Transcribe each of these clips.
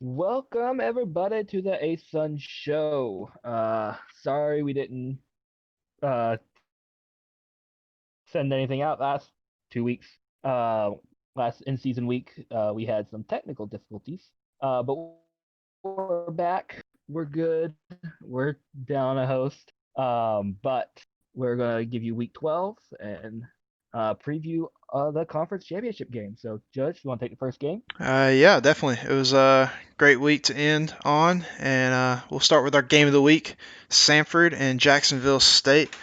Welcome everybody to the A Sun Show. Sorry we didn't uh send anything out last 2 weeks. Uh, last in season week, we had some technical difficulties. But we're back. We're good. We're down a host. But we're gonna give you week 12 and preview the conference championship game. So, Judge, you want to take the first game? Yeah, definitely. It was a great week to end on, and we'll start with our game of the week: Samford and Jacksonville State.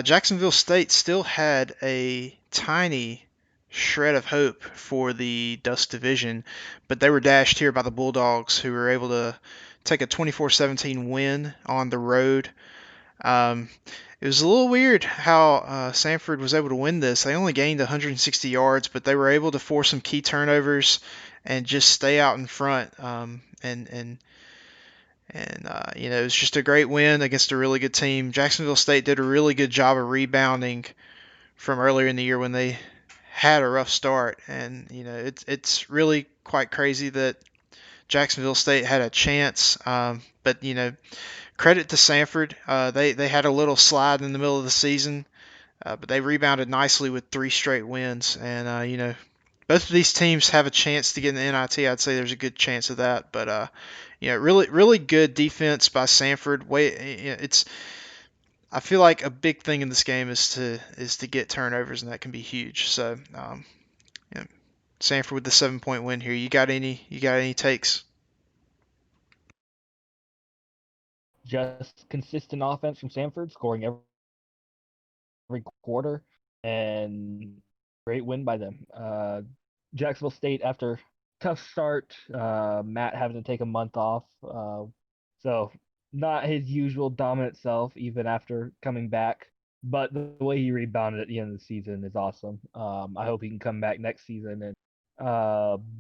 Jacksonville State still had a tiny shred of hope for the Dust Division, but they were dashed here by the Bulldogs, who were able to take a 24-17 win on the road. Um, it was a little weird how Samford was able to win this. They only gained 160 yards, but they were able to force some key turnovers and just stay out in front. It was just a great win against a really good team. Jacksonville State did a really good job of rebounding from earlier in the year when they had a rough start, and it's really quite crazy that Jacksonville State had a chance. But credit to Samford. They had a little slide in the middle of the season, but they rebounded nicely with three straight wins. And both of these teams have a chance to get in the NIT. I'd say there's a good chance of that. But really, really good defense by Samford. It's I feel like a big thing in this game is to get turnovers, and that can be huge. So, yeah, Samford with the 7 point win here. You got any takes? Just consistent offense from Sanford, scoring every quarter, and great win by them. Jacksonville State, after tough start, Matt having to take a month off, so not his usual dominant self even after coming back. But the way he rebounded at the end of the season is awesome. I hope he can come back next season and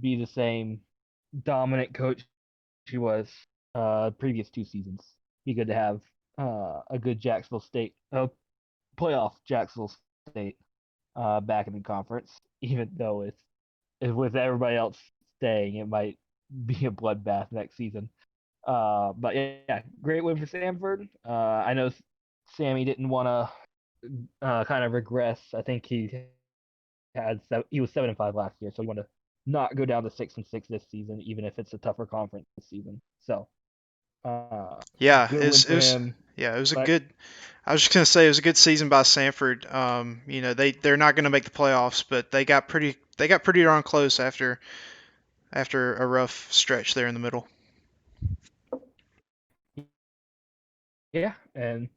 be the same dominant coach he was previous 2 seasons. Be good to have a good Jacksonville State, playoff Jacksonville State back in the conference, even though it's with everybody else staying, it might be a bloodbath next season. But yeah, great win for Samford. I know Sammy didn't want to kind of regress. I think he was 7-5 last year, so he wanted to not go down to 6-6 this season, even if it's a tougher conference this season. So uh, Yeah, good it win was, it for was him. yeah, it was a But good. I was just gonna say it was a good season by Samford. They're not gonna make the playoffs, but they got pretty darn close after a rough stretch there in the middle. yeah, and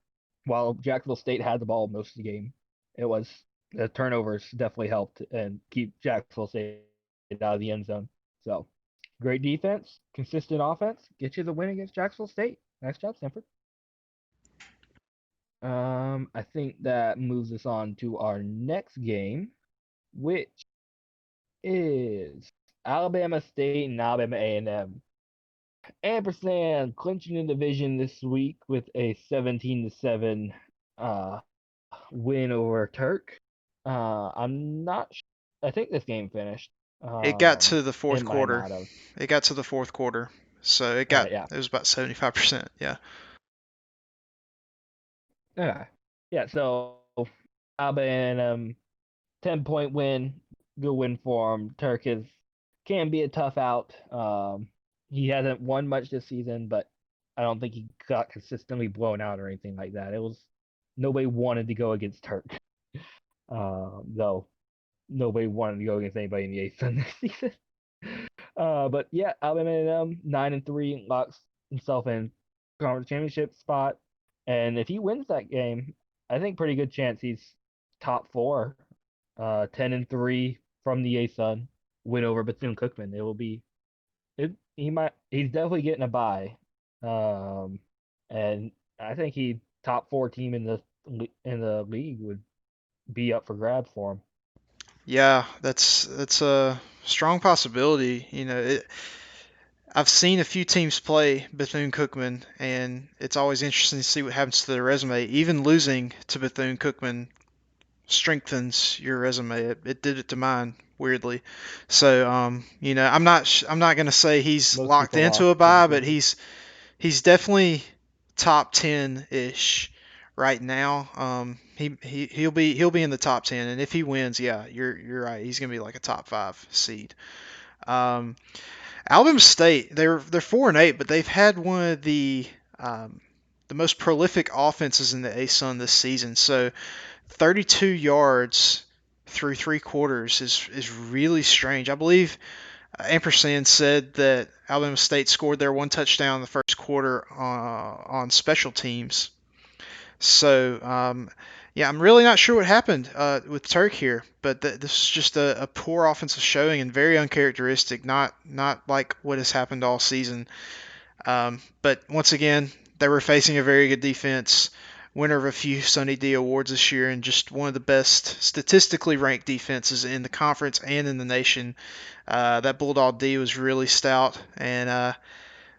while Jacksonville State had the ball most of the game, it was the turnovers definitely helped and keep Jacksonville State out of the end zone. So great defense, consistent offense, get you the win against Jacksonville State. Nice job, Stanford. I think that moves us on to our next game, which is Alabama State and Alabama A&M. Ampersand clinching the division this week with a 17-7 uh, win over Turk. I'm not. I think this game finished. It got to the It fourth might quarter. not have. It got to the fourth quarter, so Okay, yeah, it was about 75%. Yeah. okay, yeah. So Alabama 10-point win, good win for him. Turk is can be a tough out. He hasn't won much this season, but I don't think he got consistently blown out or anything like that. It was nobody wanted to go against Turk, though nobody wanted to go against anybody in the A-Sun this season. But yeah, Alabama A&M 9-3 locks himself in conference championship spot, and if he wins that game, I think pretty good chance he's top four. 10-3 from the A-Sun, win over Bethune Cookman. It will be it. He's definitely getting a bye, um, and I think he top four team in the league would be up for grabs for him. Yeah, that's a strong possibility. I've seen a few teams play Bethune-Cookman, and it's always interesting to see what happens to their resume. Even losing to Bethune-Cookman strengthens your resume. It did it to mine, weirdly. So, I'm not gonna say he's Most locked people into lost a to the bye, but Steelers. he's definitely top 10 ish right now. He'll be in the top 10, and if he wins, yeah, you're right. He's gonna be like a top 5 seed. Um, Alabama State, they're 4-8, but they've had one of the most prolific offenses in the ASUN this season. So 32 yards through 3 quarters is really strange. I believe Ampersand said that Alabama State scored their one touchdown in the first quarter on special teams. So, yeah, I'm really not sure what happened with Turk here, but this is just a poor offensive showing and very uncharacteristic. Not like what has happened all season. But once again, they were facing a very good defense, winner of a few Sunny D awards this year, and just one of the best statistically ranked defenses in the conference and in the nation. That Bulldog D was really stout and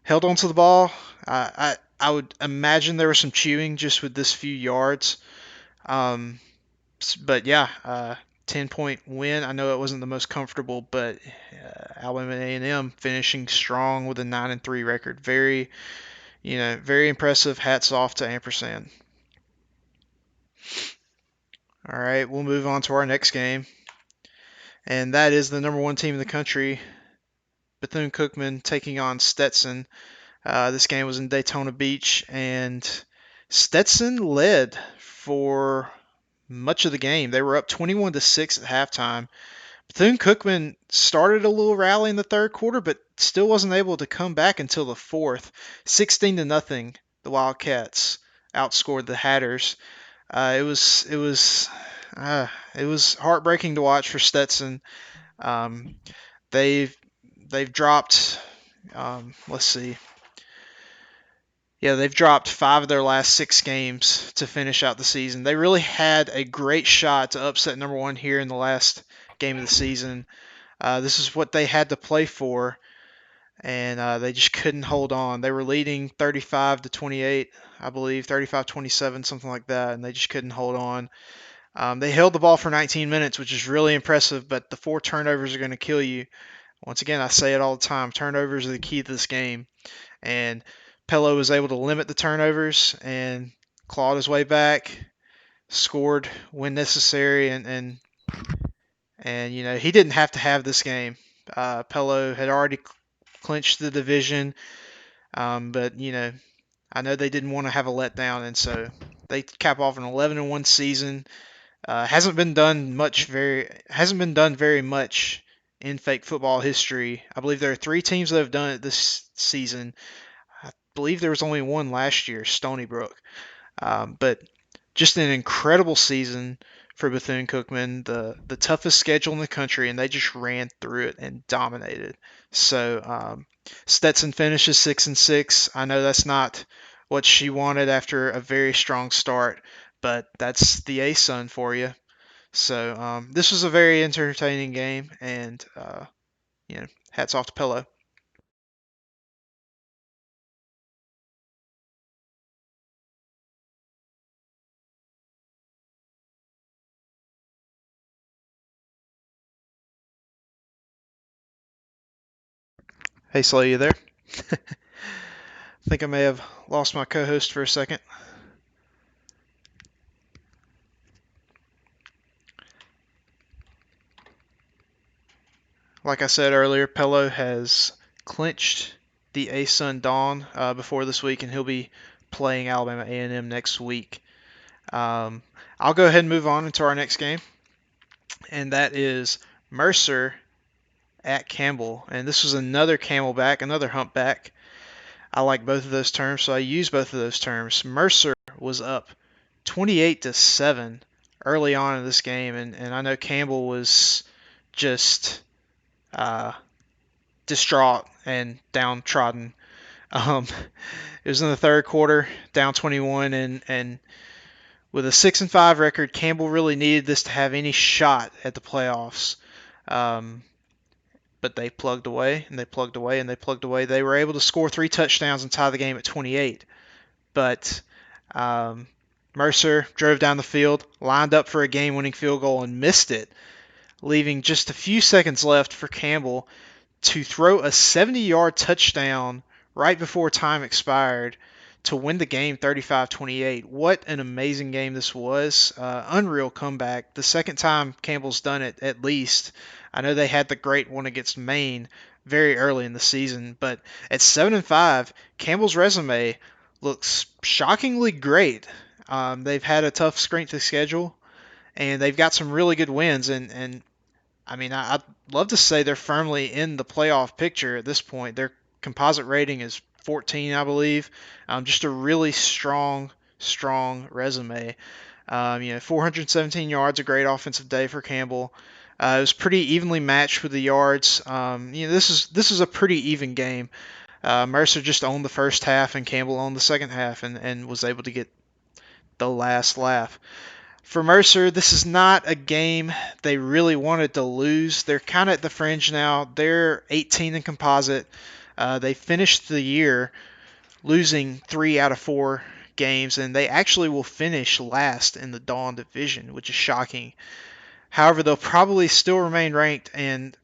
held onto the ball. I would imagine there was some chewing just with this few yards. Um, but yeah, 10-point win. I know it wasn't the most comfortable, but Alabama A&M finishing strong with a 9-3 record. Very impressive. Hats off to Ampersand. All right, we'll move on to our next game, and that is the number one team in the country, Bethune-Cookman, taking on Stetson. This game was in Daytona Beach, and Stetson led for much of the game. They were up 21-6 at halftime. Bethune-Cookman started a little rally in the third quarter, but still wasn't able to come back until the fourth. 16-0, the Wildcats outscored the Hatters. It was heartbreaking to watch for Stetson. Um, they've dropped. Let's see. Yeah, they've dropped 5 of their last 6 games to finish out the season. They really had a great shot to upset number one here in the last game of the season. This is what they had to play for, and they just couldn't hold on. They were leading 35-28, I believe, 35-27, something like that, and they just couldn't hold on. They held the ball for 19 minutes, which is really impressive, but the 4 turnovers are going to kill you. Once again, I say it all the time, turnovers are the key to this game, and Pello was able to limit the turnovers and clawed his way back, scored when necessary, and he didn't have to have this game. Pello had already clinched the division, but I know they didn't want to have a letdown, and so they cap off an 11-1 season. Hasn't been done very much in fake football history. I believe there are 3 teams that have done it this season. I believe there was only one last year, Stony Brook. But just an incredible season for Bethune-Cookman, the toughest schedule in the country, and they just ran through it and dominated. So Stetson finishes 6-6. I know that's not what she wanted after a very strong start, but that's the ASUN for you. So this was a very entertaining game, and hats off to Pello. Hey, Slay, you there? I think I may have lost my co-host for a second. Like I said earlier, Pello has clinched the ASUN Dawn before this week, and he'll be playing Alabama A&M next week. I'll go ahead and move on into our next game, and that is Mercer at Campbell. And this was another Camelback, another humpback. I like both of those terms, so I use both of those terms. Mercer was up 28-7 early on in this game, and I know Campbell was just distraught and downtrodden. It was in the third quarter, down 21, and with a 6-5 record, Campbell really needed this to have any shot at the playoffs. But they plugged away, and they plugged away, and they plugged away. They were able to score 3 touchdowns and tie the game at 28. But Mercer drove down the field, lined up for a game-winning field goal, and missed it, leaving just a few seconds left for Campbell to throw a 70-yard touchdown right before time expired to win the game 35-28. What an amazing game this was. Unreal comeback. The second time Campbell's done it, at least. I know they had the great one against Maine very early in the season, but at 7-5, Campbell's resume looks shockingly great. They've had a tough strength of schedule, and they've got some really good wins, and I mean, I'd love to say they're firmly in the playoff picture at this point. Their composite rating is 14, I believe. Just a really strong resume. 417 yards, a great offensive day for Campbell. It was pretty evenly matched with the yards. This is a pretty even game. Mercer just owned the first half, and Campbell owned the second half, and was able to get the last laugh. For Mercer, this is not a game they really wanted to lose. They're kind of at the fringe now. They're 18 in composite. They finished the year losing 3 out of 4 games, and they actually will finish last in the Dawn division, which is shocking. However, they'll probably still remain ranked, and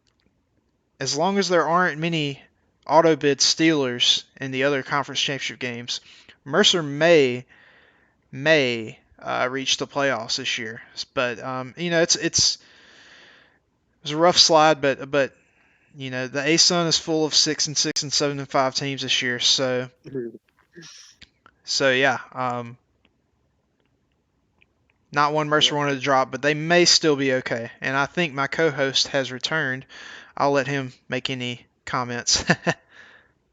as long as there aren't many auto bid Steelers in the other conference championship games, Mercer may reach the playoffs this year. But it was a rough slide, but the ASUN is full of 6-6 and 7-5 teams this year. So yeah, not one Mercer wanted to drop, but they may still be okay. And I think my co-host has returned. I'll let him make any comments.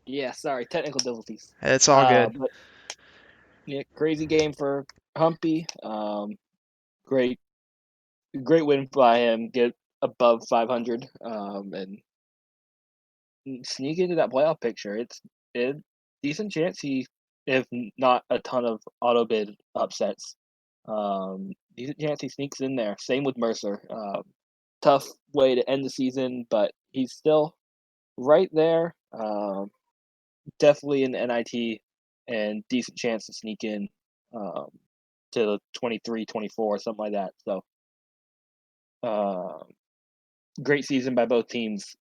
Yeah, sorry, technical difficulties. It's all good. But yeah, crazy game for Humpy. Great win by him. Get above 500. And sneak into that playoff picture. It's a decent chance he, if not a ton of auto bid upsets, decent chance he sneaks in there. Same with Mercer. Tough way to end the season, but he's still right there. Definitely an NIT and decent chance to sneak in to 23, 24, something like that. So, great season by both teams.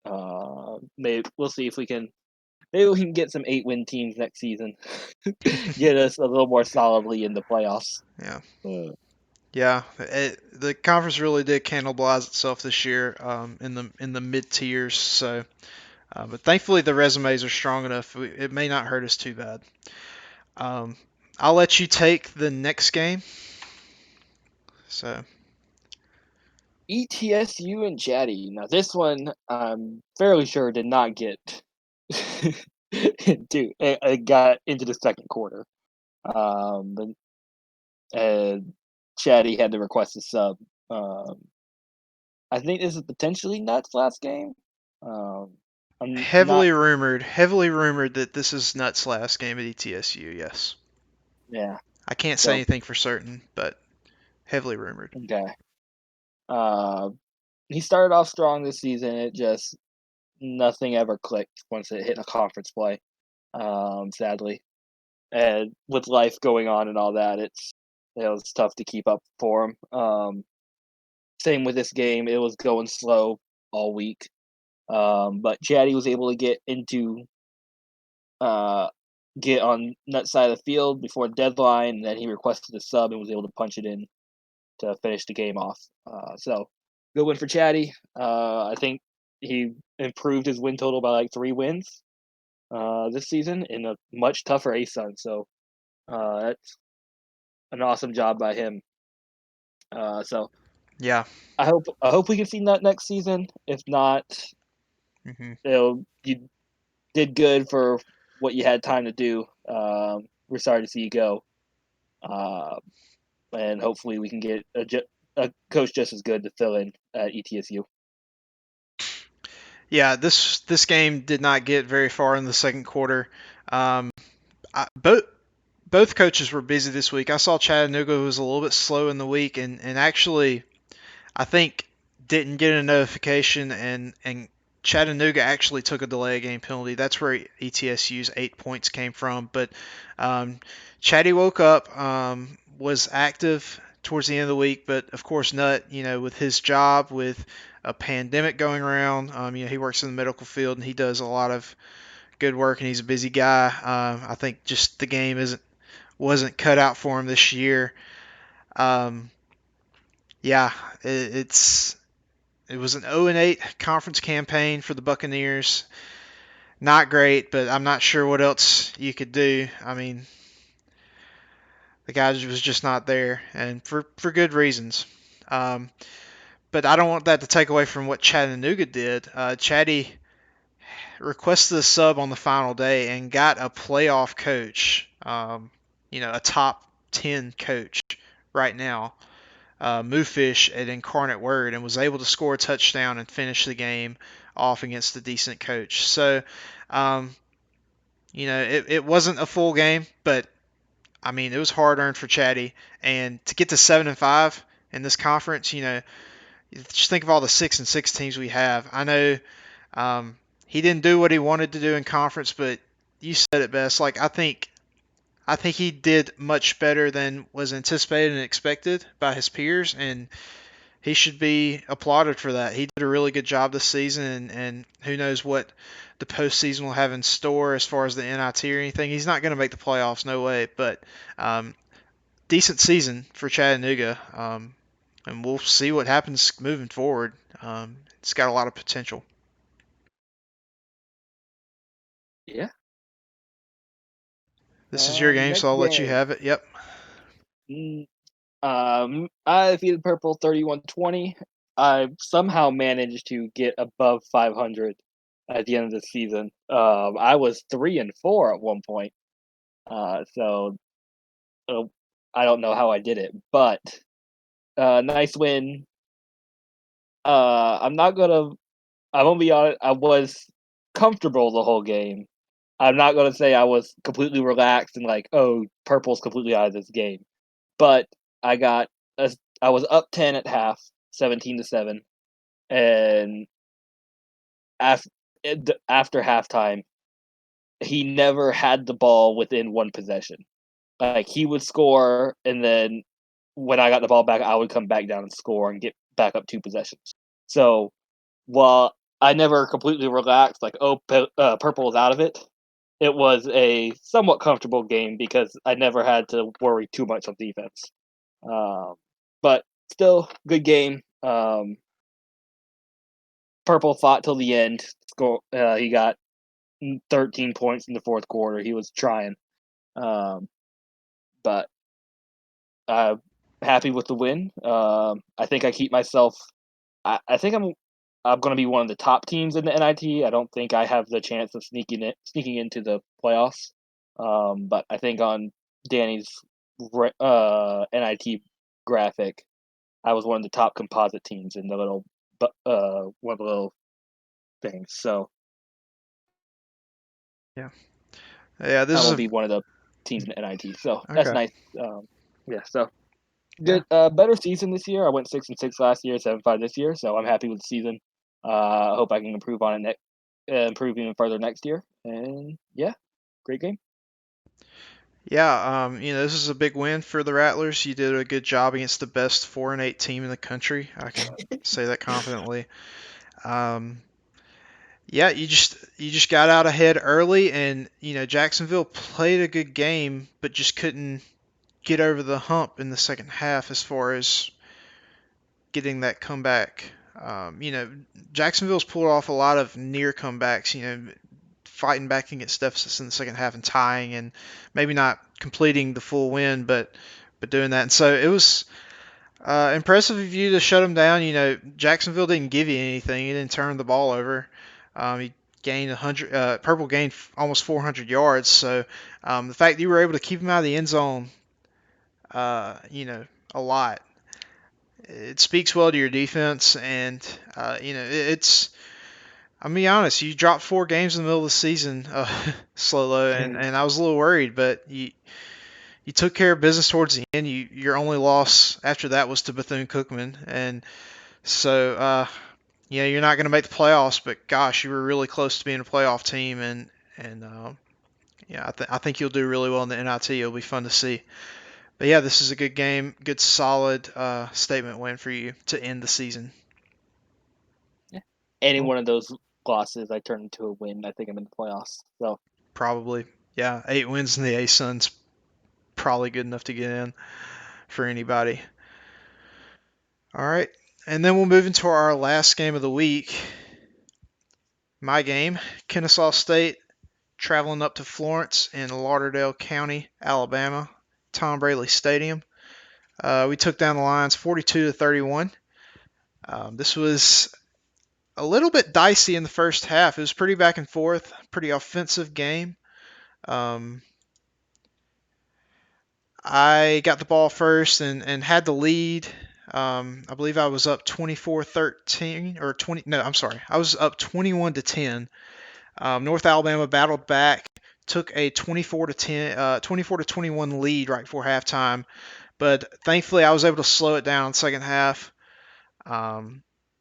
Maybe we'll see if we can. Maybe we can get some 8-win teams next season. Get us a little more solidly in the playoffs. Yeah. Uh, Yeah, the conference really did cannibalize itself this year in the mid tiers. So, but thankfully the resumes are strong enough. It may not hurt us too bad. I'll let you take the next game. So ETSU and Chatty. Now this one, I'm fairly sure did not get it got into the second quarter. But Chatty had to request a sub. I think this is potentially Nuts' last game. I'm not. heavily rumored that this is Nuts' last game at ETSU. Yes, Yeah. I can't say So anything for certain, but heavily rumored. okay. He started off strong this season. It just nothing ever clicked once it hit a conference play. Sadly, and with life going on and all that, it was tough to keep up for him. Same with this game; it was going slow all week. But Chatty was able to get on that side of the field before the deadline, and then he requested a sub and was able to punch it in to finish the game off. So good win for Chatty. I think he improved his win total by like 3 wins this season in a much tougher ASUN. So that's an awesome job by him. So Yeah. I hope we can see that next season. If not, Hmm. you did good for what you had time to do. We're sorry to see you go, and hopefully we can get a coach just as good to fill in at ETSU. Yeah, this game did not get very far in the second quarter. Both coaches were busy this week. I saw Chattanooga was a little bit slow in the week, and actually I think didn't get a notification, and Chattanooga actually took a delay of game penalty. That's where ETSU's 8 points came from. But Chatty woke up was active towards the end of the week, but of course, Nutt, with his job, with a pandemic going around, he works in the medical field and he does a lot of good work and he's a busy guy. I think just the game wasn't cut out for him this year. Um, yeah, it was an 0-8 conference campaign for the Buccaneers. Not great, but I'm not sure what else you could do. I mean, the guy was just not there, and for good reasons. Um, but I don't want that to take away from what Chattanooga did. Chatty requested a sub on the final day and got a playoff coach, a top 10 coach right now, Moofish at Incarnate Word, and was able to score a touchdown and finish the game off against a decent coach. So, it wasn't a full game, but I mean, it was hard earned for Chatty, and to get to 7-5 in this conference, just think of all the 6-6 teams we have. I know he didn't do what he wanted to do in conference, but you said it best. Like I think he did much better than was anticipated and expected by his peers, and he should be applauded for that. He did a really good job this season, and who knows what the postseason will have in store as far as the NIT or anything. He's not going to make the playoffs, no way, but decent season for Chattanooga, and we'll see what happens moving forward. It's got a lot of potential. Yeah. This is your game, Next so I'll let you game. have it. Yep. I defeated Purple 31-20. I somehow managed to get above 500 at the end of the season. I was 3-4 at one point. So I don't know how I did it, but nice win. I'm gonna be honest. I was comfortable the whole game. I'm not gonna say I was completely relaxed and like, oh, Purple's completely out of this game. But I got I was up 10 at half, 17-7, and after after halftime, he never had the ball within one possession. Like he would score, and then when I got the ball back, I would come back down and score and get back up two possessions. So while I never completely relaxed, like Purple was out of it, it was a somewhat comfortable game because I never had to worry too much on defense. But still, good game. Purple fought till the end. He got 13 points in the fourth quarter. He was trying, but happy with the win. I think I keep myself. I think I'm going to be one of the top teams in the NIT. I don't think I have the chance of sneaking into the playoffs. But I think on Danny's NIT graphic, I was one of the top composite teams in the little one of the little things. So Yeah. Yeah. I This is will be one of the teams in the NIT. So that's okay. nice. Yeah. So Yeah. good. Better season this year. I went 6-6 last year, 7-5 this year. So I'm happy with the season. I hope I can improve on it improve even further next year. And yeah, great game. Yeah. This is a big win for the Rattlers. You did a good job against the best 4-8 team in the country. I can say that confidently. Um, yeah, you just got out ahead early, and Jacksonville played a good game, but just couldn't get over the hump in the second half as far as getting that comeback. Jacksonville's pulled off a lot of near comebacks. Fighting back against deficits in the second half and tying, and maybe not completing the full win, but doing that. And so it was impressive of you to shut them down. Jacksonville didn't give you anything. He didn't turn the ball over. He gained 100. Purple gained almost 400 yards. So the fact that you were able to keep him out of the end zone, a lot. It speaks well to your defense, and it's. I'm be honest. You dropped 4 games in the middle of the season, Slolo, and I was a little worried, but you took care of business towards the end. Your only loss after that was to Bethune-Cookman, and so you're not going to make the playoffs, but gosh, you were really close to being a playoff team, and I think you'll do really well in the NIT. It'll be fun to see. But yeah, this is a good game, good solid statement win for you to end the season. Yeah. Any Cool. one of those losses I turn into a win. I think I'm in the playoffs. So Probably, yeah, 8 wins in the A-Sun's probably good enough to get in for anybody. All right, and then we'll move into our last game of the week. My game, Kennesaw State traveling up to Florence in Lauderdale County, Alabama, Tom Braley Stadium. We took down the Lions 42-31. This was a little bit dicey in the first half. It was pretty back and forth, pretty offensive game. I got the ball first and had the lead. I believe I was up 24-13 or 20. No, I'm sorry. I was up 21-10. North Alabama battled back, took a 24-21 lead right before halftime, but thankfully I was able to slow it down in the second half,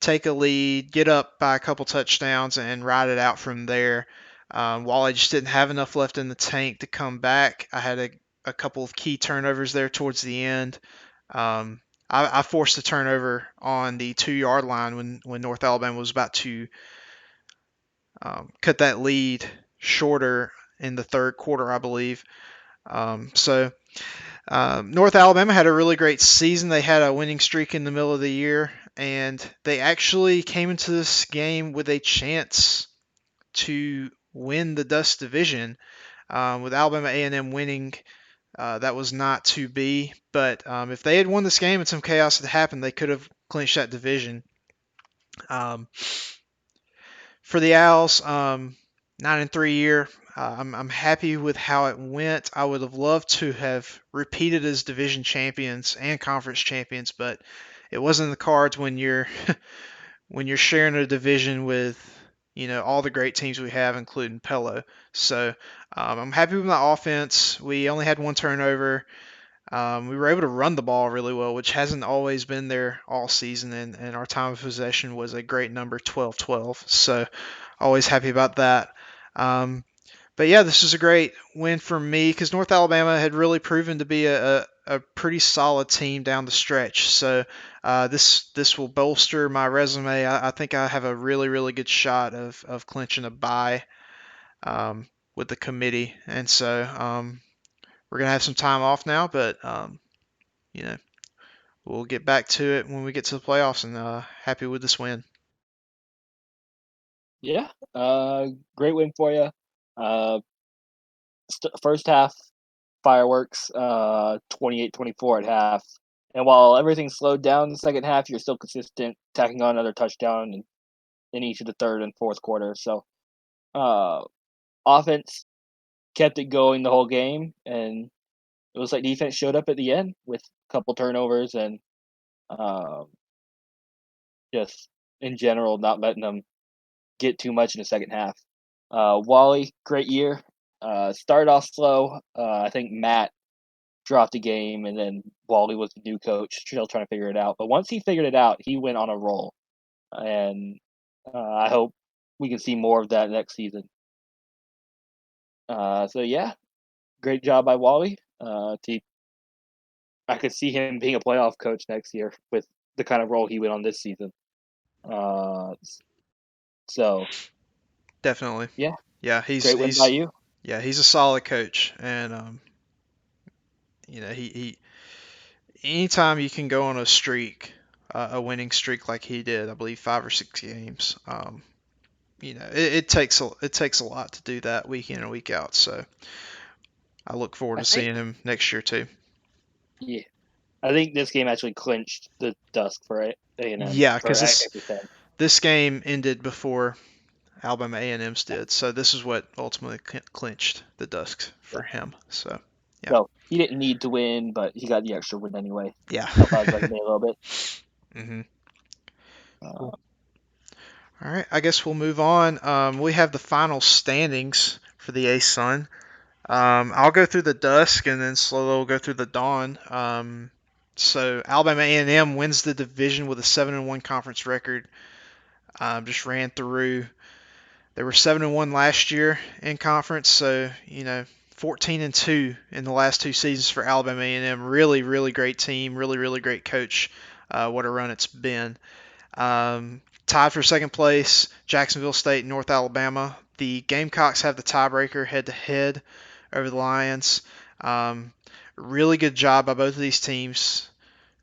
take a lead, get up by a couple touchdowns, and ride it out from there. While I just didn't have enough left in the tank to come back, I had a couple of key turnovers there towards the end. I forced a turnover on the 2-yard line when North Alabama was about to cut that lead shorter in the third quarter, I believe. North Alabama had a really great season. They had a winning streak in the middle of the year, and they actually came into this game with a chance to win the Dust Division. With Alabama A&M winning, that was not to be. But if they had won this game and some chaos had happened, they could have clinched that division. For the Owls, 9-3 year. I'm happy with how it went. I would have loved to have repeated as division champions and conference champions, but it wasn't in the cards when you're when you're sharing a division with all the great teams we have, including Pella. So I'm happy with my offense. We only had one turnover. We were able to run the ball really well, which hasn't always been there all season, and our time of possession was a great number, 12-12. So always happy about that. But yeah, this is a great win for me because North Alabama had really proven to be a pretty solid team down the stretch. So this will bolster my resume. I think I have a really, really good shot of clinching a bye with the committee. And so we're going to have some time off now, but you know, we'll get back to it when we get to the playoffs, and happy with this win. yeah, great win for you. First half fireworks, 28-24 at half. And while everything slowed down in the second half, you're still consistent, tacking on another touchdown in each of the third and fourth quarter. So, offense kept it going the whole game, and it was like defense showed up at the end with a couple turnovers and um, just in general not letting them get too much in the second half. Wally, great year. Started off slow. I think Matt dropped the game, and then Wally was the new coach, still trying to figure it out. But once he figured it out, he went on a roll, and I hope we can see more of that next season. So yeah, great job by Wally. I could see him being a playoff coach next year with the kind of role he went on this season. So Definitely. yeah, Yeah, great win by you. he's a solid coach, and he anytime you can go on a streak, a winning streak like he did, I believe 5 or 6 games. It takes a lot to do that week in and week out. So I look forward I to think seeing him next year too. yeah, I think this game actually clinched the Dusk for A&M Yeah, for because everything. this game ended before Alabama A&M's did, so this is what ultimately clinched the Dusks for him. So yeah, So he didn't need to win, but he got the extra win anyway. yeah. Help out his resume a little bit. hmm Uh, Cool. All right, I guess we'll move on. We have the final standings for the A-Sun. I'll go through the dusk and then slowly we'll go through the dawn. So Alabama A&M wins the division with a 7-1 conference record. Just ran through. They were 7-1 last year in conference, so 14-2 in the last 2 seasons for Alabama A&M. Really, really great team. Really, really great coach. What a run it's been. Tied for second place, Jacksonville State, North Alabama. The Gamecocks have the tiebreaker head-to-head over the Lions. Really good job by both of these teams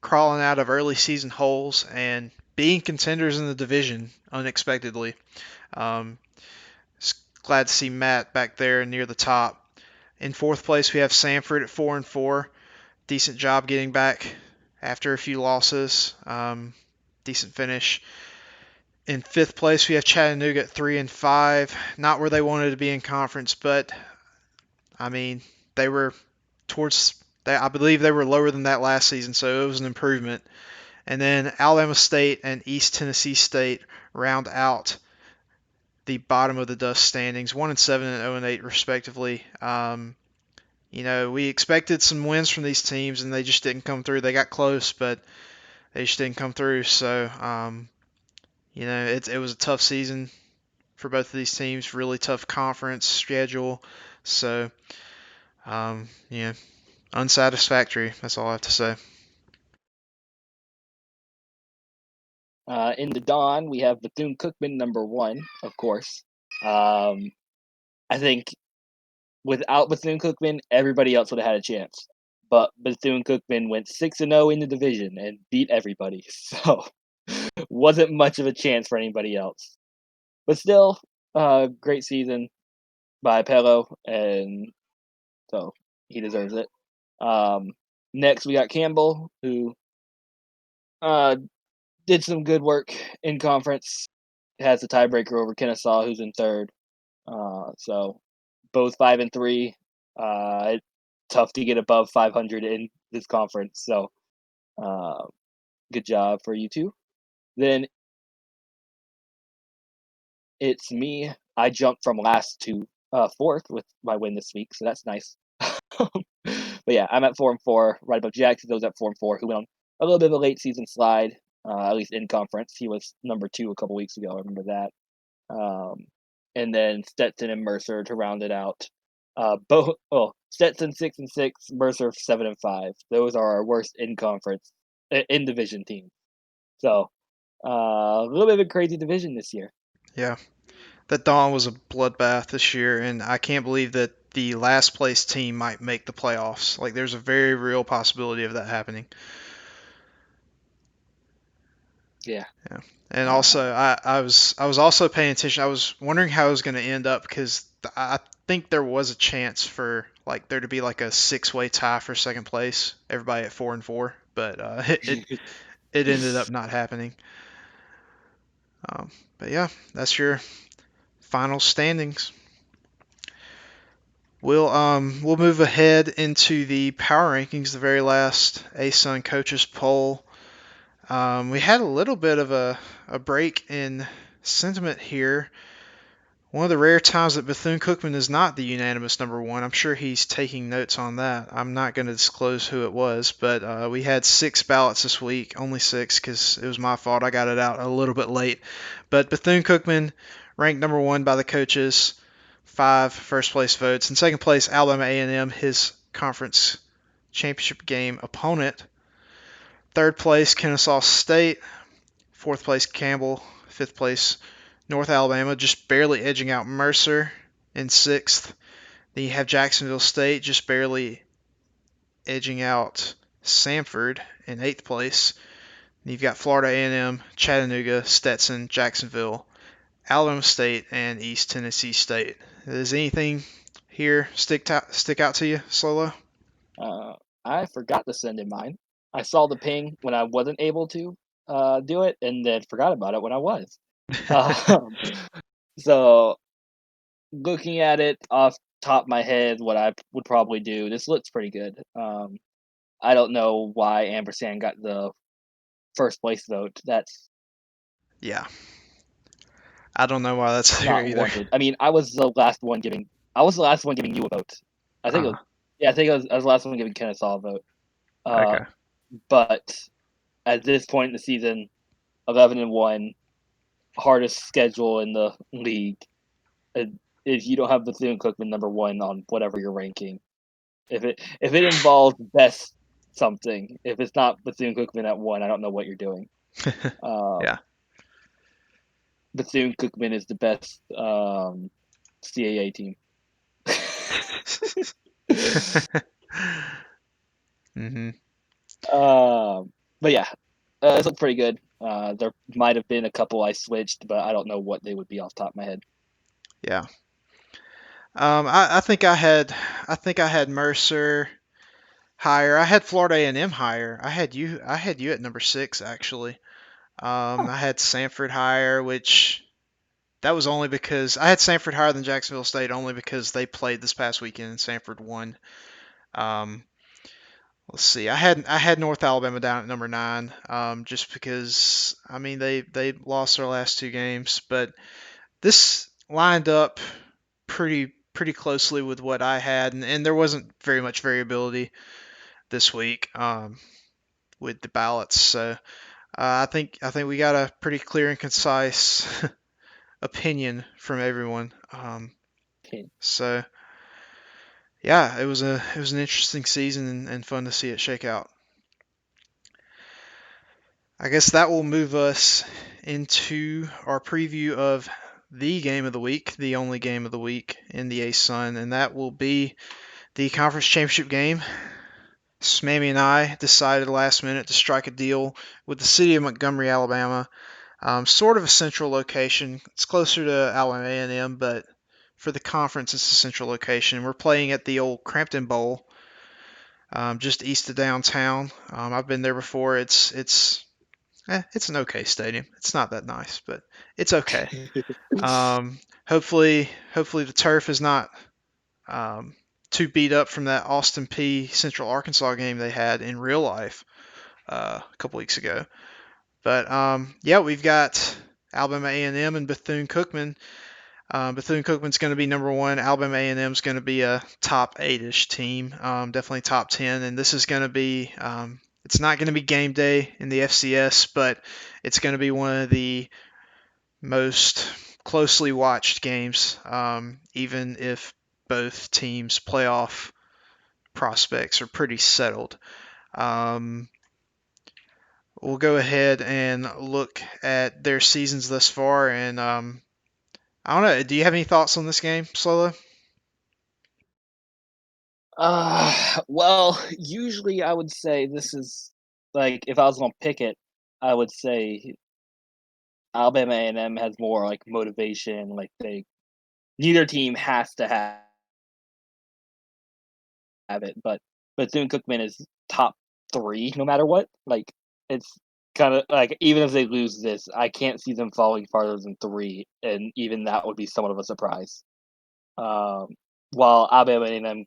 crawling out of early season holes and being contenders in the division unexpectedly. Glad to see Matt back there near the top. In fourth place, we have Samford at 4-4. Decent job getting back after a few losses. Decent finish. In fifth place, we have Chattanooga at 3-5. Not where they wanted to be in conference, but I mean, they were towards. I believe they were lower than that last season, so it was an improvement. And then Alabama State and East Tennessee State round out the bottom of the dust standings, 1-7 and 0-8 respectively. We expected some wins from these teams, and they just didn't come through. They got close, but they just didn't come through. So, it was a tough season for both of these teams. Really tough conference schedule. So, unsatisfactory. That's all I have to say. In the Dawn, we have Bethune-Cookman number 1, of course. I think without Bethune-Cookman, everybody else would have had a chance. But Bethune-Cookman went 6-0 in the division and beat everybody. So wasn't much of a chance for anybody else. But still, great season by Pello, and so he deserves it. Next, we got Campbell, who did some good work in conference. Has the tiebreaker over Kennesaw, who's in third. So both 5-3. Tough to get above 500 in this conference. So good job for you two. Then it's me. I jumped from last to fourth with my win this week, so that's nice. But yeah, I'm at 4-4, right above Jacksonville's at 4-4, who went on a little bit of a late season slide, at least in conference. He was number 2 a couple weeks ago. I remember that. And then Stetson and Mercer to round it out. Stetson 6-6, Mercer 7-5. Those are our worst in conference, in division teams. So a little bit of a crazy division this year. Yeah, that Dawn was a bloodbath this year, and I can't believe that the last place team might make the playoffs. Like, there's a very real possibility of that happening. Yeah. And also, I was also paying attention. I was wondering how it was going to end up because I think there was a chance for there to be like a 6-way tie for second place. Everybody at 4-4, but it ended up not happening. But yeah, that's your final standings. We'll move ahead into the power rankings, the very last ASUN coaches poll. We had a little bit of a break in sentiment here. One of the rare times that Bethune-Cookman is not the unanimous number 1. I'm sure he's taking notes on that. I'm not going to disclose who it was, but we had 6 ballots this week. Only 6 because it was my fault. I got it out a little bit late. But Bethune-Cookman ranked number 1 by the coaches. 5 first place votes. In second place, Alabama A&M, his conference championship game opponent. Third place, Kennesaw State. Fourth place, Campbell. Fifth place, North Alabama, just barely edging out Mercer in sixth. Then you have Jacksonville State just barely edging out Samford in eighth place. Then you've got Florida A&M, Chattanooga, Stetson, Jacksonville, Alabama State, and East Tennessee State. Does anything here stick out to you, Slolo? I forgot to send in mine. I saw the ping when I wasn't able to do it, and then forgot about it when I was. So, looking at it off top of my head, what I would probably do, this looks pretty good. I don't know why Ampersand got the first place vote. That's I don't know why that's there not either. wanted. I mean, I was the last one giving you a vote. I think I was the last one giving Kennesaw a vote. Okay. But at this point in the season, 11-1, hardest schedule in the league. if you don't have Bethune-Cookman number one on whatever you're ranking. If it involves best something, if it's not Bethune-Cookman at one, I don't know what you're doing. Yeah. Bethune-Cookman is the best CAA team. hmm But yeah, it's looked pretty good. There might have been a couple I switched, but I don't know what they would be off the top of my head. Yeah. I think I had Mercer higher. I had Florida A&M higher. I had you at number 6 actually. I had Sanford higher, which that was only because I had Sanford higher than Jacksonville State only because they played this past weekend and Sanford won. Let's see. I had North Alabama down at number 9, just because I mean they lost their last 2 games, but this lined up pretty closely with what I had, and there wasn't very much variability this week with the ballots. So I think we got a pretty clear and concise opinion from everyone. So yeah, it was an interesting season and fun to see it shake out. I guess that will move us into our preview of the game of the week, the only game of the week in the ASUN, and that will be the conference championship game. Smammy and I decided last minute to strike a deal with the city of Montgomery, Alabama. Sort of a central location. It's closer to Alabama A&M, but for the conference, it's a central location. We're playing at the old Crampton Bowl, just east of downtown. I've been there before. It's an okay stadium. It's not that nice, but it's okay. Hopefully the turf is not too beat up from that Austin Peay Central Arkansas game they had in real life a couple weeks ago. But yeah, we've got Alabama A&M and Bethune-Cookman. Bethune-Cookman's going to be number 1. Alabama A&M is going to be a top 8-ish team, definitely top 10. And this is going to be, it's not going to be game day in the FCS, but it's going to be one of the most closely watched games, even if both teams' playoff prospects are pretty settled. We'll go ahead and look at their seasons thus far, and I don't know. Do you have any thoughts on this game, Slolo? Well, usually I would say this is like if I was gonna pick it, I would say Alabama A&M has more like motivation. Like neither team has to have it, but Bethune-Cookman is top 3 no matter what. Like it's kind of like even if they lose this, I can't see them falling farther than 3, and even that would be somewhat of a surprise. While Alabama A&M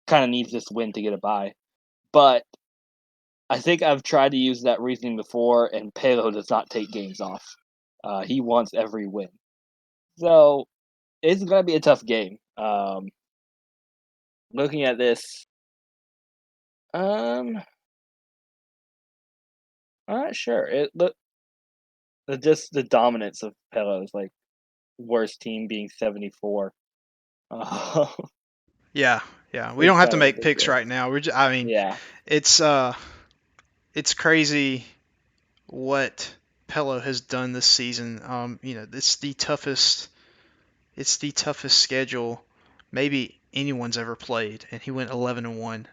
kind of needs this win to get a bye, but I think I've tried to use that reasoning before, and Palo does not take games off. He wants every win, so it's gonna be a tough game. Looking at this, I'm not sure. Just the dominance of Pelo's like worst team being 74. Uh, Yeah. We it's don't have to kind of make picks ridiculous. right now. I mean, Yeah, it's crazy what Pelo has done this season. It's the toughest schedule maybe anyone's ever played, and he went 11-1.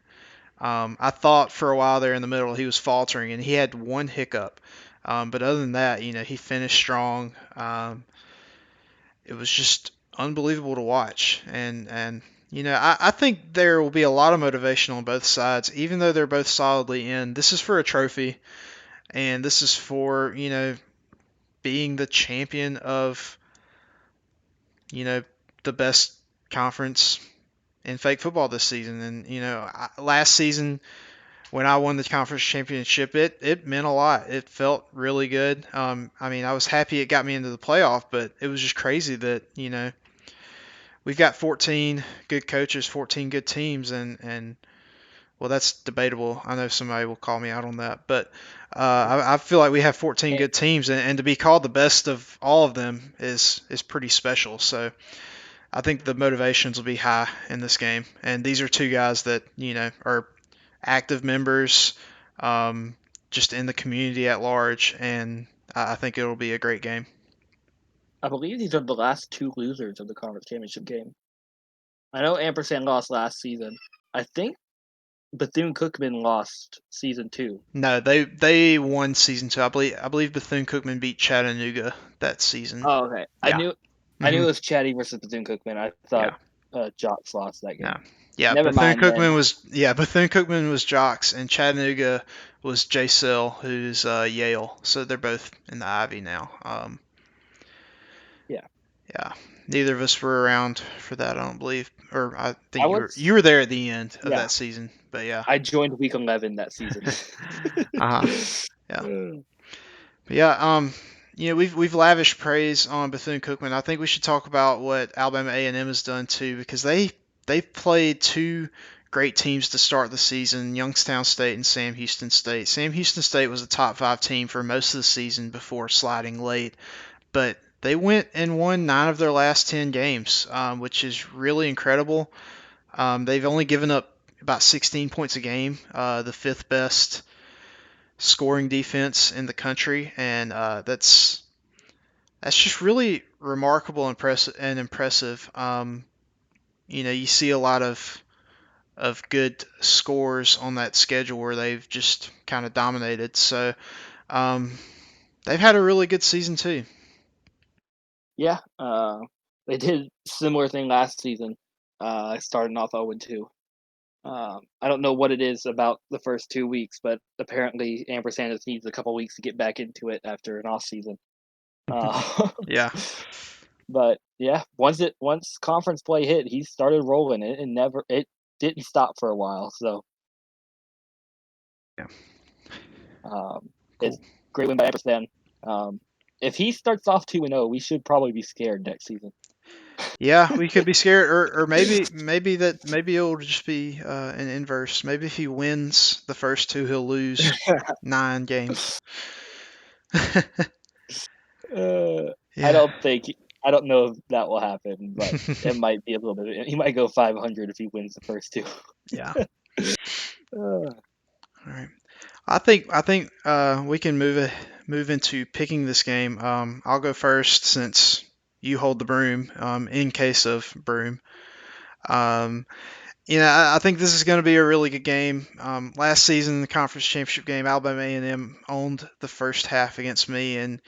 I thought for a while there in the middle he was faltering, and he had one hiccup. But other than that, he finished strong. It was just unbelievable to watch, and I think there will be a lot of motivation on both sides, even though they're both solidly in. This is for a trophy, and this is for being the champion of the best conference in fake football this season. And last season when I won the conference championship, it meant a lot. It felt really good. I mean, I was happy it got me into the playoff, but it was just crazy that we've got 14 good coaches, 14 good teams, and well, that's debatable. I know somebody will call me out on that, but I feel like we have 14 and, good teams, and to be called the best of all of them is pretty special. So I think the motivations will be high in this game. And these are two guys that, are active members just in the community at large. And I think it'll be a great game. I believe these are the last two losers of the conference championship game. I know Ampersand lost last season. I think Bethune-Cookman lost season 2. No, they won season 2. I believe Bethune-Cookman beat Chattanooga that season. Oh, okay. Yeah. I knew it was Chatty versus Bethune-Cookman. I thought Jocks lost that game. No. Yeah, Never mind. Bethune-Cookman was Jocks, and Chattanooga was J-Cell, who's Yale. So they're both in the Ivy now. Yeah. Neither of us were around for that, I don't believe. Or I think you were there at the end of that season. But yeah. I joined week 11 that season. Yeah. But yeah, we've lavished praise on Bethune-Cookman. I think we should talk about what Alabama A&M has done too, because they've played two great teams to start the season, Youngstown State and Sam Houston State. Sam Houston State was a top 5 team for most of the season before sliding late, but they went and won 9 of their last 10 games, which is really incredible. They've only given up about 16 points a game, the 5th best scoring defense in the country, and that's just really remarkable and impressive. You see a lot of good scores on that schedule where they've just kind of dominated. So they've had a really good season too. Yeah, they did similar thing last season. Starting off 0-2. I don't know what it is about the first 2 weeks, but apparently Ampersand just needs a couple weeks to get back into it after an off season. Yeah. But yeah, once conference play hit, he started rolling it and it didn't stop for a while. So Yeah. It's great win by Ampersand. If he starts off 2-0, we should probably be scared next season. Yeah, we could be scared, or maybe it'll just be an inverse. Maybe if he wins the first 2, he'll lose 9 games. Yeah. I don't know if that will happen, but it might be a little bit. He might go 500 if he wins the first 2. Yeah. All right. I think we can move into picking this game. I'll go first since you hold the broom. In case of broom. I think this is going to be a really good game. Last season, the conference championship game, Alabama A&M owned the first half against me,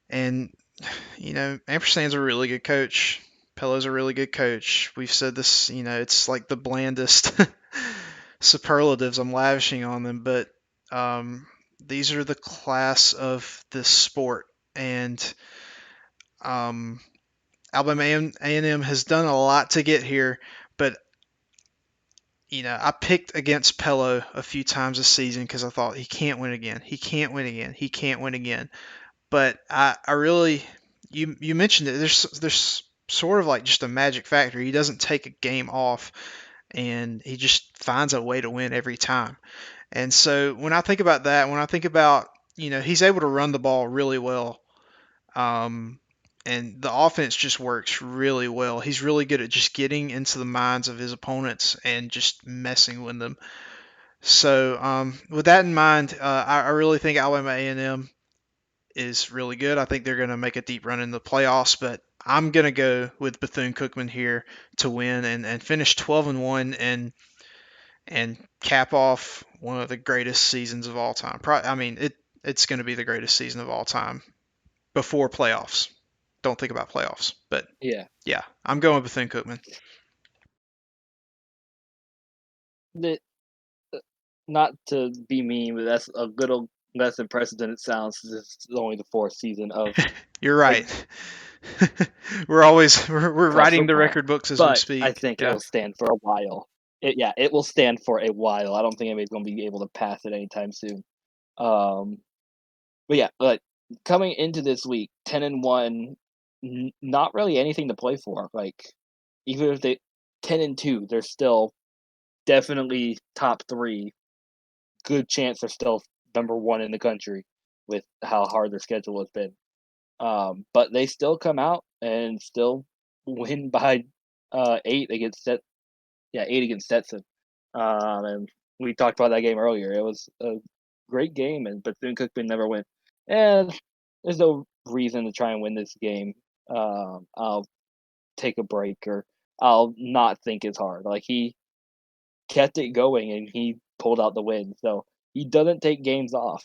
and Ampersand's a really good coach. Pello's a really good coach. We've said this, it's like the blandest superlatives I'm lavishing on them, but these are the class of this sport, and Alabama A&M has done a lot to get here, but I picked against Pello a few times this season because I thought he can't win again. He can't win again. He can't win again. But I really, you mentioned it. There's sort of like just a magic factor. He doesn't take a game off, and he just finds a way to win every time. And so when I think about that, when I think about he's able to run the ball really well, and the offense just works really well. He's really good at just getting into the minds of his opponents and just messing with them. So with that in mind, I really think Alabama A&M is really good. I think they're going to make a deep run in the playoffs, but I'm going to go with Bethune-Cookman here to win and finish 12-1 and cap off one of the greatest seasons of all time. It's going to be the greatest season of all time before playoffs. Don't think about playoffs, but yeah, I'm going with Bethune-Cookman. Not to be mean, but that's a little less impressive than it sounds. It's only the 4th season of. You're right. We're writing the record books as we speak. I think it'll stand for a while. It will stand for a while. I don't think anybody's going to be able to pass it anytime soon. But coming into this week, 10-1, not really anything to play for. Like, even if they 10-2, they're still definitely top 3. Good chance they're still number 1 in the country with how hard their schedule has been. But they still come out and still win by 8 against Stetson. And we talked about that game earlier. It was a great game, and Bethune-Cookman never went. And there's no reason to try and win this game. I'll take a break, or I'll not think as hard. Like, he kept it going and he pulled out the win. So he doesn't take games off.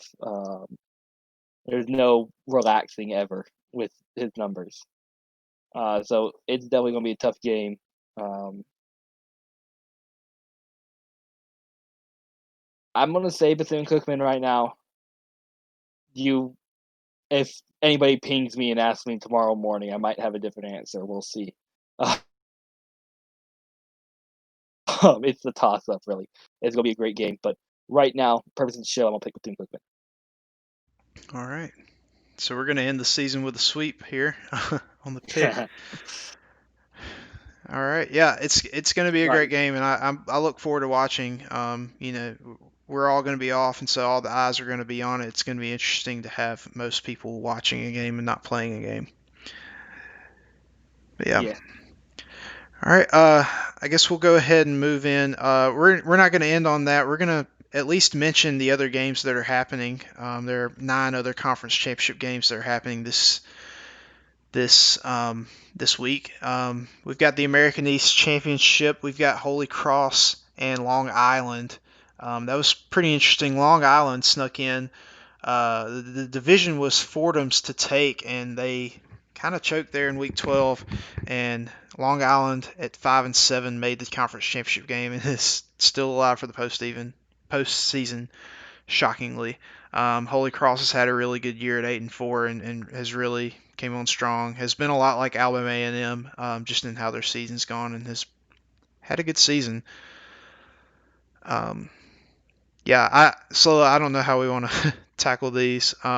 There's no relaxing ever with his numbers. So it's definitely going to be a tough game. I'm going to say Bethune-Cookman right now. If anybody pings me and asks me tomorrow morning, I might have a different answer. We'll see. It's the toss-up, really. It's going to be a great game. But right now, purpose of the show, I'm going to pick Bethune-Cookman. All right. So we're going to end the season with a sweep here on the pick. All right. Yeah, it's going to be a great game, and I look forward to watching. We're all going to be off, and so all the eyes are going to be on it. It's going to be interesting to have most people watching a game and not playing a game. But yeah. All right. I guess we'll go ahead and move in. We're not going to end on that. We're going to at least mention the other games that are happening. There are 9 other conference championship games that are happening this week. We've got the American East Championship. We've got Holy Cross and Long Island. That was pretty interesting. Long Island snuck in. The division was Fordham's to take, and they kind of choked there in week 12. And Long Island at 5-7 made the conference championship game and is still alive for the postseason. Shockingly, Holy Cross has had a really good year at 8-4 and has really came on strong. Has been a lot like Alabama A&M, just in how their season's gone, and has had a good season. I don't know how we want to tackle these. We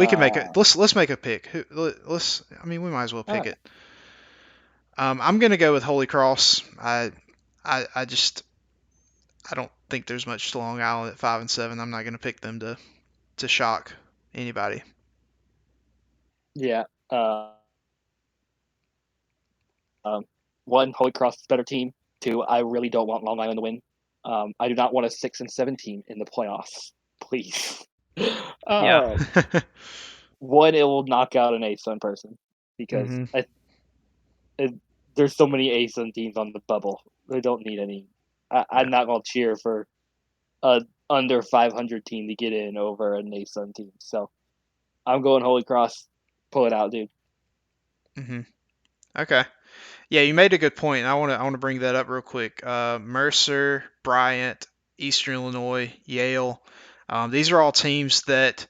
can make a let's make a pick. We might as well pick it. I'm gonna go with Holy Cross. I don't think there's much to Long Island at 5-7. I'm not gonna pick them to shock anybody. Yeah. One, Holy Cross is a better team. 2, I really don't want Long Island to win. I do not want a 6-7 team in the playoffs. Please. Yeah. 1, it will knock out an ASUN person because there's so many ASUN teams on the bubble. They don't need any. I'm not going to cheer for a under 500 team to get in over an ASUN team. So I'm going Holy Cross. Pull it out, dude. Okay. Yeah, you made a good point. I want to bring that up real quick. Mercer, Bryant, Eastern Illinois, Yale. These are all teams that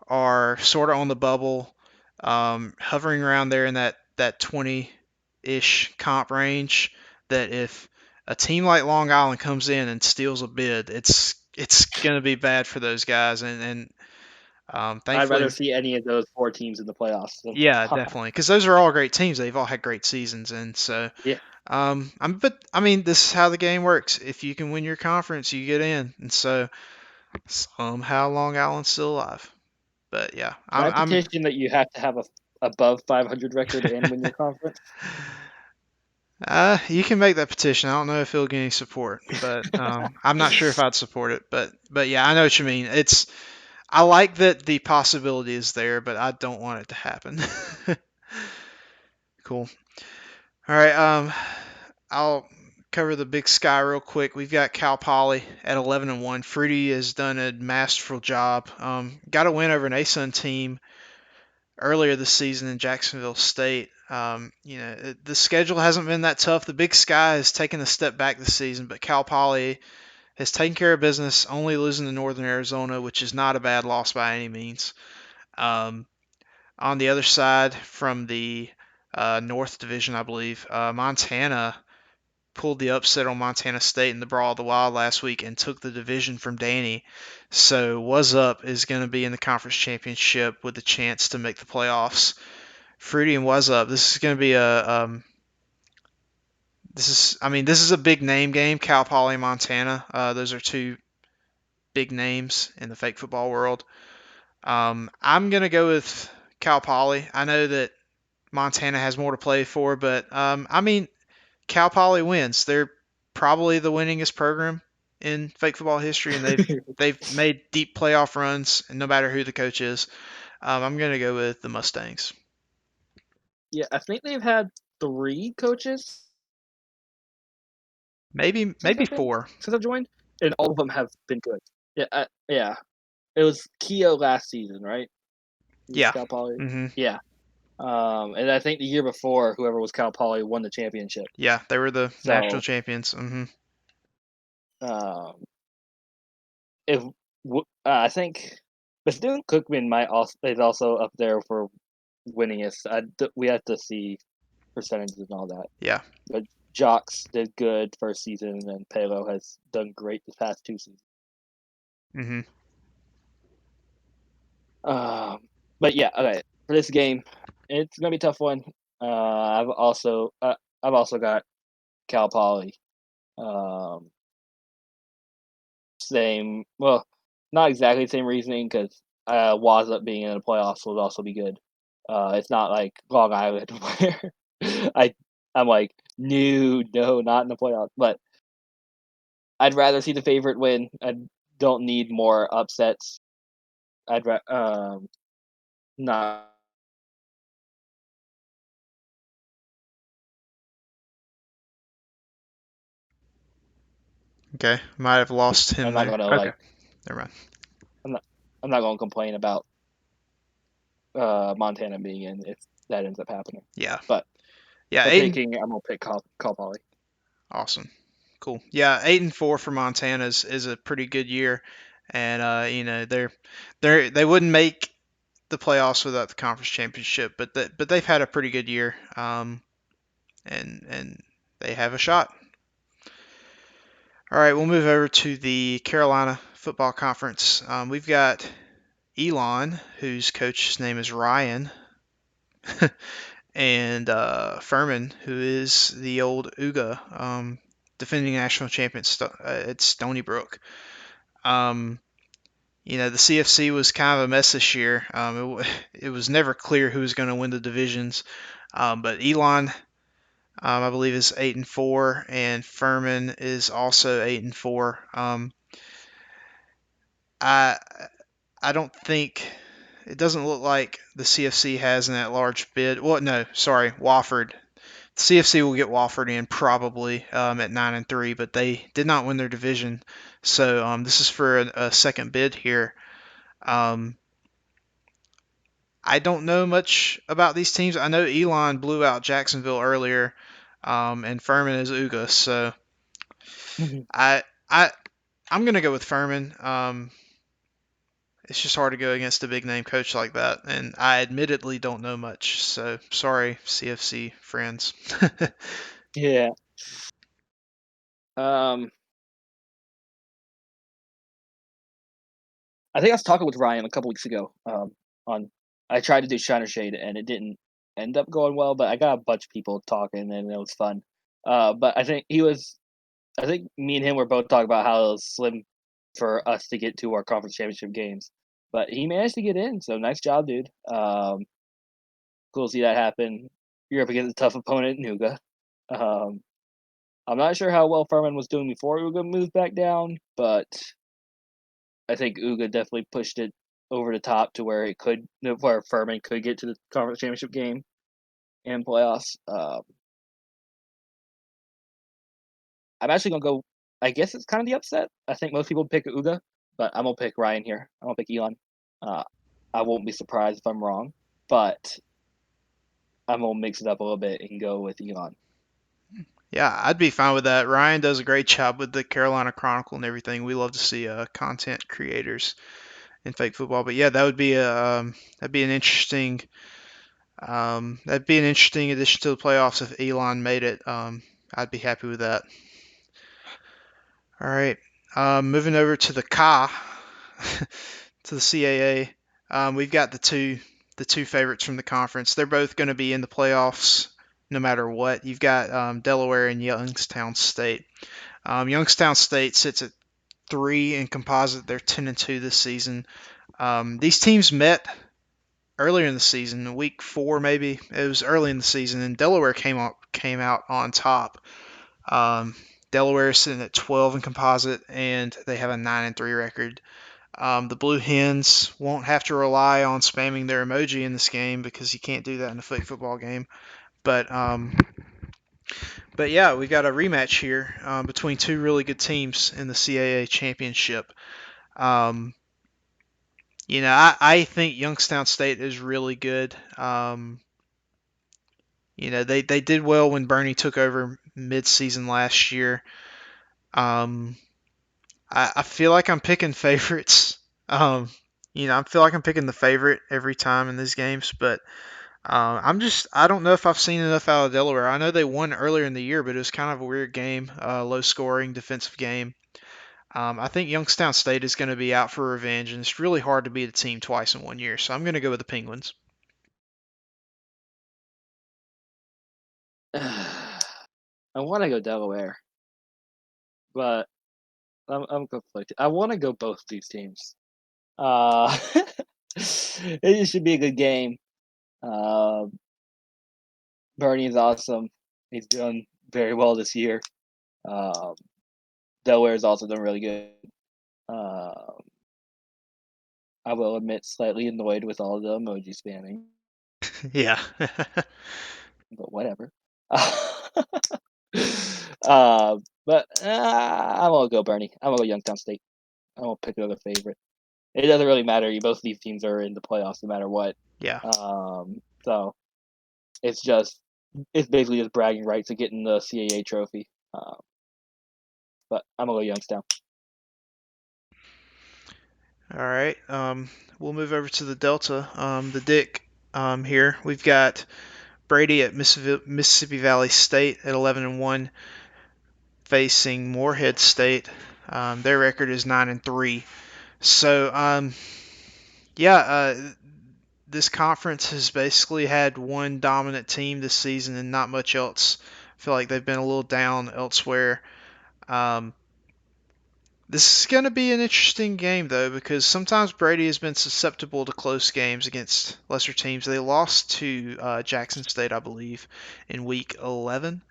are sort of on the bubble, hovering around there in that 20-ish comp range. That if a team like Long Island comes in and steals a bid, it's going to be bad for those guys. And thankfully, I'd rather see any of those 4 teams in the playoffs. Yeah, definitely, because those are all great teams. They've all had great seasons, and so yeah. This is how the game works. If you can win your conference, you get in, and so somehow Long Island's still alive. But yeah, I petition that you have to have a above 500 record and win your conference. You can make that petition. I don't know if it'll get any support, but I'm not sure if I'd support it. But yeah, I know what you mean. I like that the possibility is there, but I don't want it to happen. Cool. All right. I'll cover the Big Sky real quick. We've got Cal Poly at 11-1. Fruity has done a masterful job. Got a win over an ASUN team earlier this season in Jacksonville State. The schedule hasn't been that tough. The Big Sky has taken a step back this season, but Cal Poly has taken care of business, only losing to Northern Arizona, which is not a bad loss by any means. On the other side, from the North Division, I believe, Montana pulled the upset on Montana State in the Brawl of the Wild last week and took the division from Danny. So Was Up is going to be in the conference championship with a chance to make the playoffs. Fruity and Was Up. This is going to be this is a big name game. Cal Poly, Montana. Those are 2 big names in the fake football world. I'm going to go with Cal Poly. I know that Montana has more to play for, but I mean, Cal Poly wins. They're probably the winningest program in fake football history, and they've made deep playoff runs, and no matter who the coach is. I'm gonna go with the Mustangs. Yeah, I think they've had 3 coaches Maybe since I've been 4. since I've joined, and all of them have been good. Yeah. It was Keough last season, right? He was Yeah. Cal Poly. Mhm. Yeah. And I think the year before, whoever was Cal Poly won the championship. Yeah, they were the national So, champions. Mhm. um, if I think Bethune Cookman might also is also up there for winningest. We have to see percentages and all that. Yeah. But Jocks did good first season, and Palo has done great the past 2 seasons. Mhm. But yeah, okay. For this game, it's gonna be a tough one. I've also got Cal Poly. Um, Same, well, not exactly the same reasoning because Wazoo being in the playoffs would also be good. It's not like Long Island where I'm like, no, not in the playoffs. But I'd rather see the favorite win. I don't need more upsets. Not. Okay. Might have lost him I'm not there. gonna Okay. like. Never mind. I'm not. I'm not gonna complain about Montana being in if that ends up happening. Yeah. But Yeah. for 8. picking, I'm gonna pick Cal Poly. Awesome. Cool. Yeah. 8-4 for Montana is a pretty good year, and they wouldn't make the playoffs without the conference championship, but they've had a pretty good year. And they have a shot. All right, we'll move over to the Carolina Football Conference. We've got Elon, whose coach's name is Ryan, and Furman, who is the old UGA, defending national champion at Stony Brook. The CFC was kind of a mess this year. It was never clear who was going to win the divisions, but Elon I believe is 8-4, and Furman is also 8-4. I I don't think it doesn't look like the CFC has an at-large bid. Well, no, sorry, Wofford. The CFC will get Wofford in probably at 9-3, but they did not win their division, so this is for a second bid here. I don't know much about these teams. I know Elon blew out Jacksonville earlier, and Furman is Uga, so I I I'm gonna go with Furman. It's just hard to go against a big name coach like that, and I admittedly don't know much. So sorry, CFC friends. Yeah. Um, I think I was talking with Ryan a couple weeks ago. On I tried to do Shiner Shade and it didn't end up going well, but I got a bunch of people talking and it was fun. But I think me and him were both talking about how it was slim for us to get to our conference championship games, but he managed to get in. So nice job, dude. Cool to see that happen. You're up against a tough opponent, Nuga. Um, I'm not sure how well Furman was doing before Uga moved back down, but I think Uga definitely pushed it over the top to where Furman could get to the conference championship game and playoffs. I'm actually gonna go. I guess it's kind of the upset. I think most people pick Uga, but I'm gonna pick Ryan here. I'm gonna pick Elon. Uh, I won't be surprised if I'm wrong, but I'm gonna mix it up a little bit and go with Elon. Yeah, I'd be fine with that. Ryan does a great job with the Carolina Chronicle and everything. We love to see content creators in fake football. But yeah, that'd be an interesting addition to the playoffs if Elon made it. I'd be happy with that. All right, moving over to the CA, to the CAA. We've got the two favorites from the conference. They're both going to be in the playoffs no matter what. You've got Delaware and Youngstown State. Youngstown State sits at 3 in composite. They're 10-2 this season. These teams met earlier in the season, week 4 maybe. It was early in the season, and Delaware came out on top. Delaware is sitting at 12 in composite, and they have a 9-3 record. The Blue Hens won't have to rely on spamming their emoji in this game because you can't do that in a flag football game. But yeah, we got a rematch here between two really good teams in the CAA championship. I think Youngstown State is really good. They did well when Bernie took over mid-season last year. I feel like I'm picking favorites. I feel like I'm picking the favorite every time in these games, but I don't know if I've seen enough out of Delaware. I know they won earlier in the year, but it was kind of a weird game, low scoring defensive game. I think Youngstown State is going to be out for revenge, and it's really hard to beat a team twice in 1 year, so I'm going to go with the Penguins. I want to go Delaware, but I'm conflicted. I want to go both these teams. It should be a good game. Bernie's awesome. He's done very well this year. Delaware's also done really good. I will admit, slightly annoyed with all the emoji spamming, Yeah. but whatever. But I won't go Bernie. I won't go Youngstown State. I won't pick another favorite. It doesn't really matter. Both of these teams are in the playoffs no matter what. Yeah. So it's basically just bragging rights of getting the CAA trophy. But I'm gonna go Youngstown. All right. We'll move over to the Delta. The Dick here. We've got Brady at Mississippi Valley State at 11-1, facing Morehead State. Their record is 9-3. So, this conference has basically had one dominant team this season and not much else. I feel like they've been a little down elsewhere. This is going to be an interesting game, though, because sometimes Brady has been susceptible to close games against lesser teams. They lost to Jackson State, I believe, in week 11.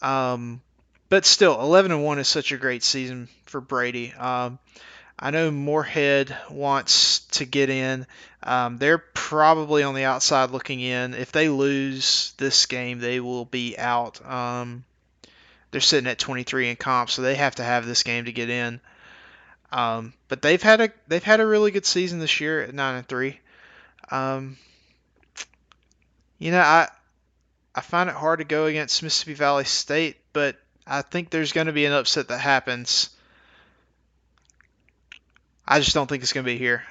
But still, 11-1 is such a great season for Brady. I know Morehead wants to get in. They're probably on the outside looking in. If they lose this game, they will be out. They're sitting at 23 in comp, so they have to have this game to get in. But they've had a really good season this year at 9-3. I find it hard to go against Mississippi Valley State, but I think there's going to be an upset that happens. I just don't think it's going to be here.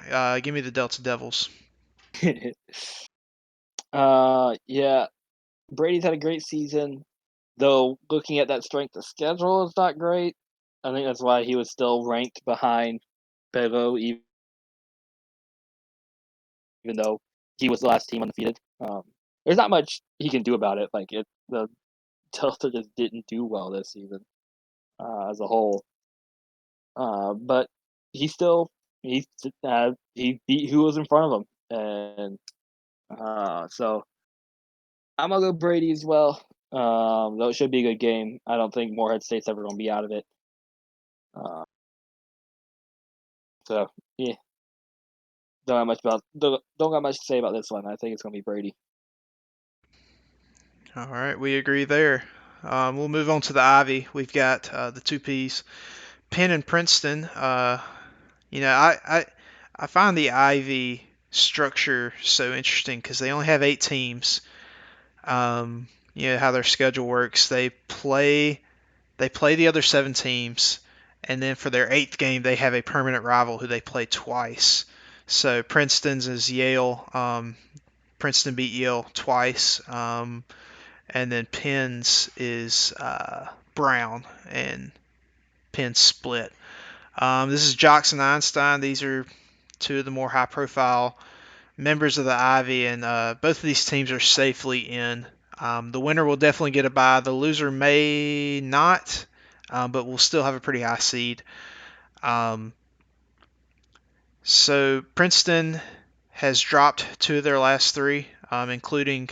Give me the Delta Devils. Yeah, Brady's had a great season, though. Looking at that strength of schedule, is not great. I think that's why he was still ranked behind Bevo, even though he was the last team undefeated. There's not much he can do about it. The Delta just didn't do well this season as a whole. But he beat who was in front of him, and so I'm gonna go Brady as well. Though it should be a good game. I don't think Morehead State's ever gonna be out of it. So yeah, don't got much to say about this one. I think it's gonna be Brady. All right, we agree there. We'll move on to the Ivy. We've got the two P's, Penn and Princeton. I find the Ivy structure so interesting because they only have 8 teams. How their schedule works. They play the other 7 teams, and then for their 8th game, they have a permanent rival who they play twice. So Princeton's is Yale. Princeton beat Yale twice. And then Penn's is Brown, and Penn split. This is Jocks and Einstein. These are two of the more high-profile members of the Ivy, and both of these teams are safely in. The winner will definitely get a bye. The loser may not, but will still have a pretty high seed. So Princeton has dropped 2 of their last 3, including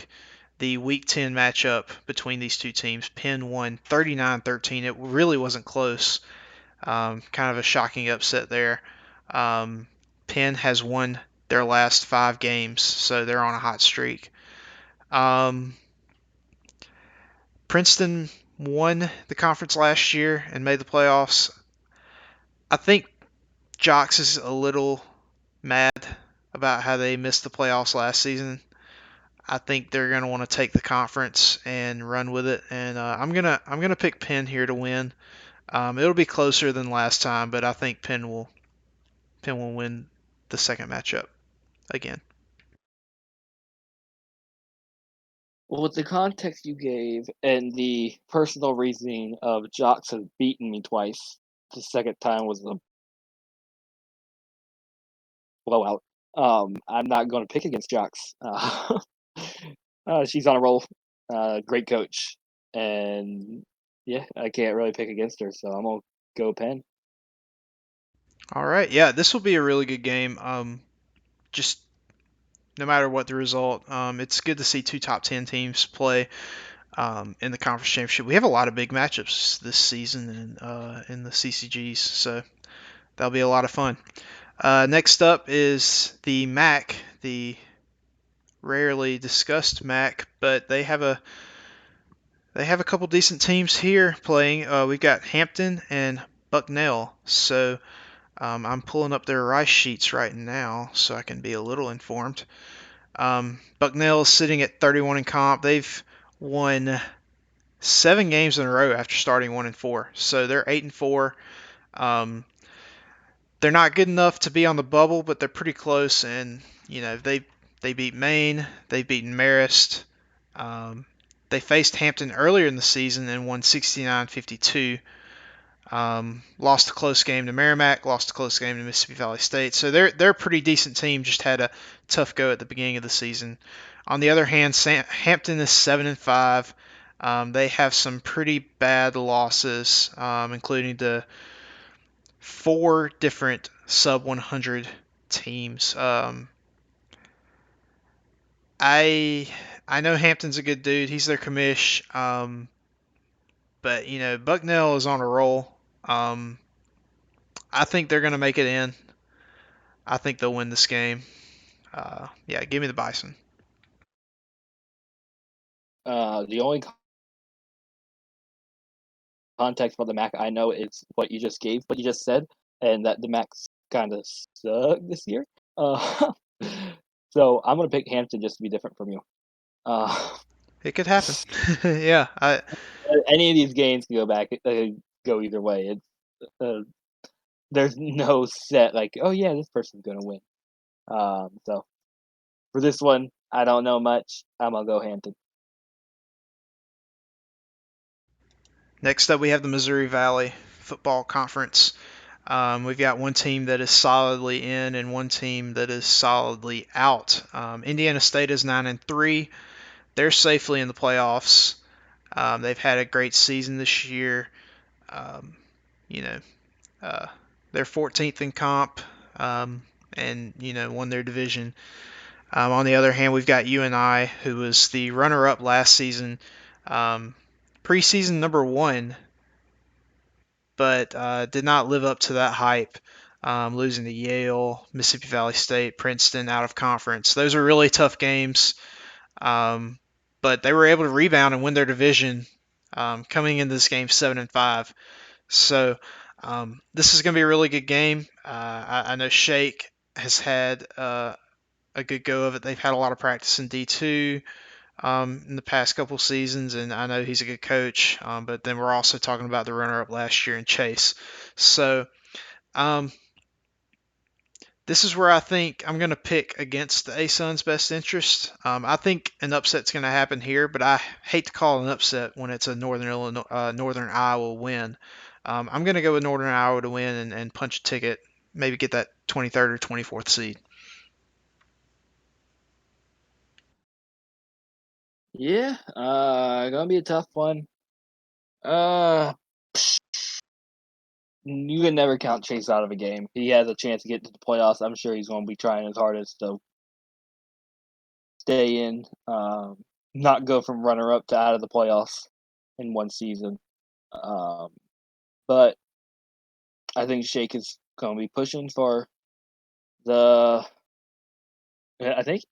the Week 10 matchup between these two teams. Penn won 39-13. It really wasn't close. Kind of a shocking upset there. Penn has won their last 5 games, so they're on a hot streak. Princeton won the conference last year and made the playoffs. I think Jocks is a little mad about how they missed the playoffs last season. I think they're going to want to take the conference and run with it, and I'm gonna pick Penn here to win. It'll be closer than last time, but I think Penn will win the second matchup again. Well, with the context you gave and the personal reasoning of Jocks has beaten me twice, the second time was a blowout. I'm not going to pick against Jocks. She's on a roll. Great coach, and yeah, I can't really pick against her, so I'm gonna go Penn. All right, yeah, this will be a really good game. Just no matter what the result, it's good to see 2 top 10 teams play in the conference championship. We have a lot of big matchups this season in the CCGs, so that'll be a lot of fun. Next up is the MAC, the rarely discussed MAC, but they have a couple decent teams here playing. We've got Hampton and Bucknell, so I'm pulling up their rice sheets right now so I can be a little informed. Bucknell is sitting at 31 in comp. They've won 7 games in a row after starting 1-4, so they're 8-4. They're not good enough to be on the bubble, but they're pretty close. And they beat Maine, they've beaten Marist. They faced Hampton earlier in the season and won 69-52. Lost a close game to Merrimack, lost a close game to Mississippi Valley State. So they're a pretty decent team. Just had a tough go at the beginning of the season. On the other hand, Hampton is 7-5. They have some pretty bad losses, including the 4 different sub 100 teams. I know Hampton's a good dude. He's their commish. But Bucknell is on a roll. I think they're going to make it in. I think they'll win this game. Yeah, give me the Bison. The only context about the MAC I know is what you just said, and that the MAC's kind of suck this year. So I'm gonna pick Hampton just to be different from you. It could happen. Yeah, Any of these games can go either way. There's no set like, oh yeah, this person's gonna win. So for this one, I don't know much. I'm gonna go Hampton. Next up, we have the Missouri Valley Football Conference. We've got one team that is solidly in and one team that is solidly out. Indiana State is 9-3. They're safely in the playoffs. They've had a great season this year. They're 14th in comp, and won their division. On the other hand, we've got UNI, who was the runner-up last season, preseason number 1, but did not live up to that hype, losing to Yale, Mississippi Valley State, Princeton out of conference. Those are really tough games, but they were able to rebound and win their division, coming into this game 7-5. So this is going to be a really good game. I know Shake has had a good go of it. They've had a lot of practice in D2 in the past couple seasons, and I know he's a good coach. But then we're also talking about the runner-up last year in Chase. So this is where I think I'm going to pick against the ASUN's best interest. I think an upset's going to happen here, but I hate to call an upset when it's a Northern Iowa win. I'm going to go with Northern Iowa to win and punch a ticket, maybe get that 23rd or 24th seed. Yeah, gonna be a tough one. You can never count Chase out of a game. He has a chance to get to the playoffs. I'm sure he's gonna be trying his hardest. So stay in, not go from runner-up to out of the playoffs in one season. But I think Shake is going to be pushing for the. I think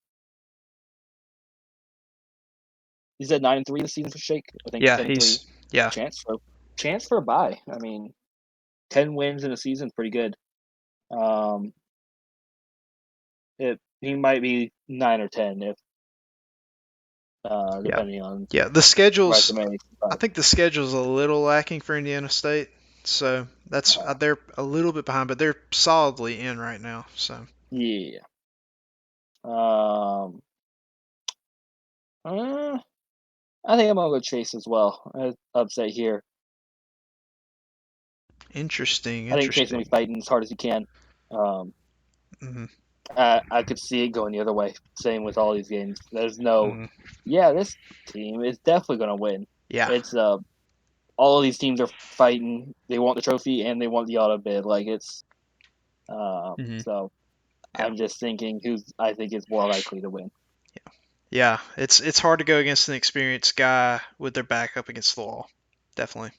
he said 9-3 this season for Shake. I think Yeah, 10-3. yeah. Chance for a bye. I mean, 10 wins in a season is pretty good. He might be 9 or 10 if depending on The schedule's. resume. I think the schedule's a little lacking for Indiana State, so that's they're a little bit behind, but they're solidly in right now. So Yeah. I think I'm gonna go Chase as well. Upset here. interesting. I think Chase is gonna be fighting as hard as he can. I could see it going the other way. Same with all these games. There's no, this team is definitely gonna win. Yeah. It's all of these teams are fighting. They want the trophy and they want the auto bid. Like it's, so I'm just thinking who I think is more likely to win. Yeah, it's hard to go against an experienced guy with their back up against the wall. Definitely.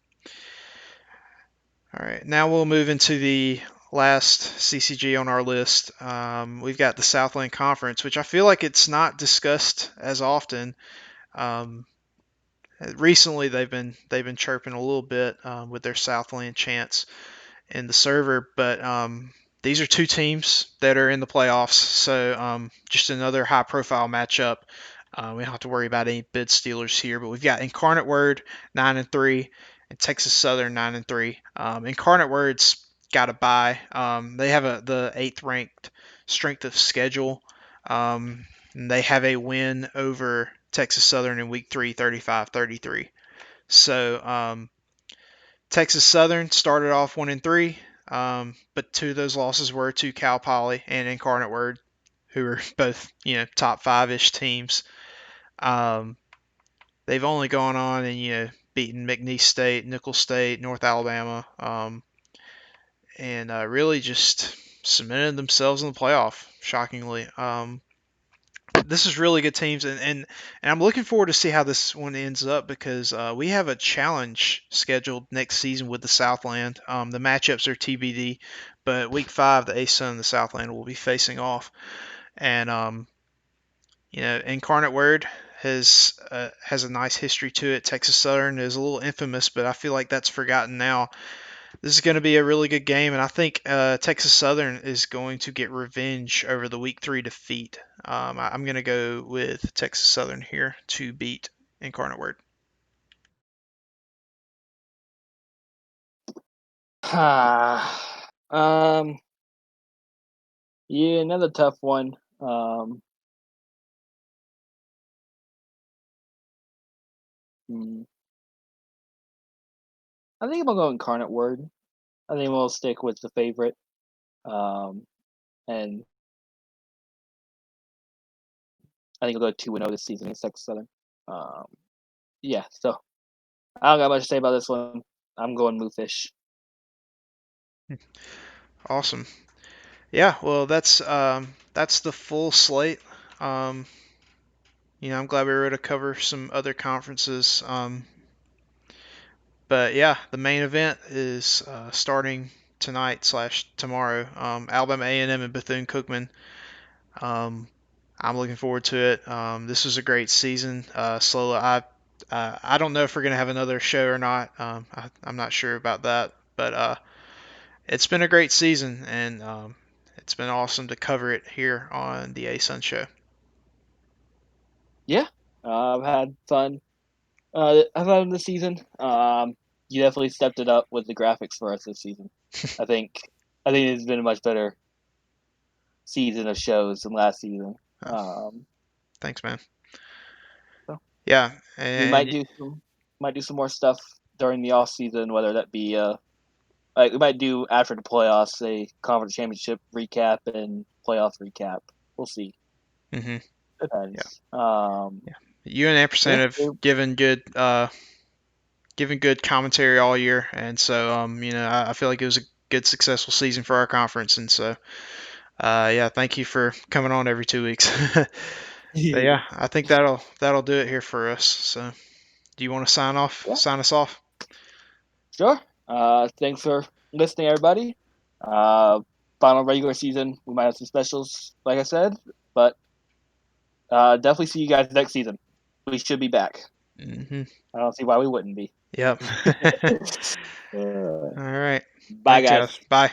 All right, now we'll move into the last CCG on our list. We've got the Southland Conference, which I feel like it's not discussed as often. Recently, they've been chirping a little bit with their Southland chants in the server, but these are two teams that are in the playoffs, so just another high-profile matchup. We don't have to worry about any bid stealers here, but we've got Incarnate Word 9-3 and Texas Southern 9-3. Incarnate Word's got a bye. They have the 8th ranked strength of schedule. And they have a win over Texas Southern in week 3, 35-33. So Texas Southern started off 1-3, but two of those losses were to Cal Poly and Incarnate Word, who are both top 5-ish teams. They've only gone on and beaten McNeese State, Nicholls State, North Alabama, and really just cemented themselves in the playoff. Shockingly, this is really good teams, and I'm looking forward to see how this one ends up because we have a challenge scheduled next season with the Southland. The matchups are TBD, but week 5, the ASUN and the Southland will be facing off, and Incarnate Word has a nice history to it. Texas Southern is a little infamous, but I feel like that's forgotten now. This is going to be a really good game, and I think Texas Southern is going to get revenge over the week 3 defeat. I'm going to go with Texas Southern here to beat Incarnate Word. Yeah, another tough one. I think I'm gonna go Incarnate Word. I think we'll stick with the favorite. And I think we'll go 2-0 this season against Texas Southern. Yeah, so I don't got much to say about this one. I'm going Moofish. Awesome. Yeah, well, that's the full slate. I'm glad we were able to cover some other conferences. But yeah, the main event is starting tonight/tomorrow. Alabama A&M and Bethune-Cookman. I'm looking forward to it. This was a great season. Slola, I don't know if we're gonna have another show or not. I'm not sure about that, but it's been a great season, and it's been awesome to cover it here on the ASUN Show. Yeah, I've had fun. I've had fun this season. You definitely stepped it up with the graphics for us this season. I think it's been a much better season of shows than last season. Thanks, man. So Yeah, we might do some more stuff during the off season, whether that be like we might do after the playoffs a conference championship recap and playoff recap. We'll see. Mm-hmm. Depends. You and Ampersand have given good commentary all year, and so I feel like it was a good successful season for our conference, and so thank you for coming on every 2 weeks. But yeah, I think that'll do it here for us. So, do you want to sign off? Yeah. Sign us off. Sure. Thanks for listening, everybody. Final regular season, we might have some specials, like I said, but definitely see you guys next season. We should be back. Mm-hmm. I don't see why we wouldn't be. Yep. All All right. Bye, Thanks, guys. Bye.